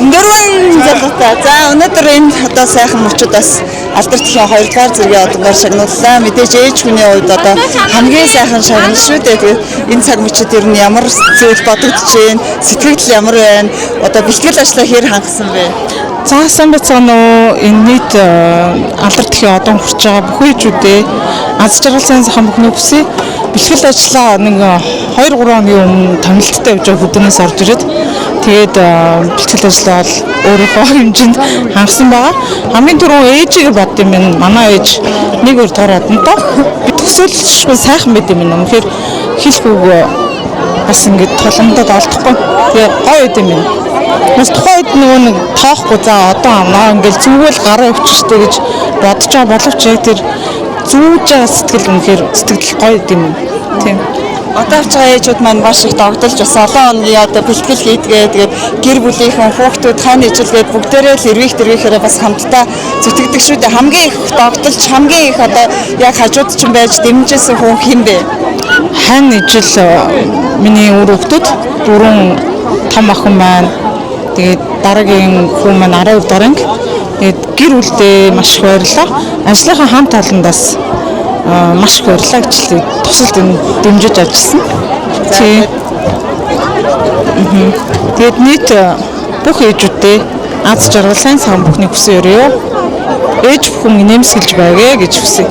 Дөрвөн залуутай. За өнөөдөр энэ одоо сайхан мөчүүдээс алдартай 2 дугаар зэргийн одоогоор шагнууллаа. Мэдээж ээж хүний хувьд одоо хамгийн сайхан шагнал шүү дээ. Тэгээд энэ цаг мөчид ер нь ямар зүйл бодогдож байна? Сэтгэл ямар байна? Одоо бэлтгэл ажлаа хэр хангасан бэ? За сайн бацгаана уу. Энэ нийт алдартай одоо хүрч байгаа бүх үеичүүдээ аз жаргал сайн сайхан бүхний хүсье. Бэлтгэл ажлаа нэг 2-3 хоногийн өмнө томилттой явж байгаа хөдөөнөөс орж ирээд тэгээд бэлтгэл ажлаа бол өөрийнхөө хэмжээнд хангасан байгаа. Хамгийн түрүү ээжийг бод юм байна. Манай ээж нэг өөр тороод нь доо би төсөөлшгүй сайхан байд юм байна. Тэгэхээр хэлэхгүй бас ингэж толомдод олдохгүй. Тэгээ гоё байд юм байна. Бас тухайд нөгөө нэг тоохгүй за одоо амнаа ингээл зүгэл гараа өвчтэй гэж бодож байгаа боловч яг тэр зүүж сэтгэл үнэхээр сэтгэл гоё юм. Тийм. Одоо авч байгаа ээжүүд маань маш их догдолж бас олон хоногийн одоо бэлтгэл хийдгээ тэгээд гэр бүлийнхэн хүүхдүүд хаана ижилгээд бүгдээрээ л эрвэхээрээ бас хамтдаа зүтгэдэг шүү дээ. Хамгийн их догдолж хамгийн их одоо яг хажууд ч юм байж дэмжижсэн хүн хэн бэ? Хань ижил миний өр хүүхдүүд 4 том охин маань тэгээд дараагийн хүн маань 12 даранг тэгээд гэр бүлдээ маш их баярлалаа. Ажлынхаа хамт олондоос маш их баярлалаа гэж тусалд дэмжиж ажилласан. Тэгээд нийт бүх ээжүүдтэй аз жаргал сайн сайхан бүхний хүсье өрөө. Ээж бүхэн нэмсгэлж байгээ гэж хүсье.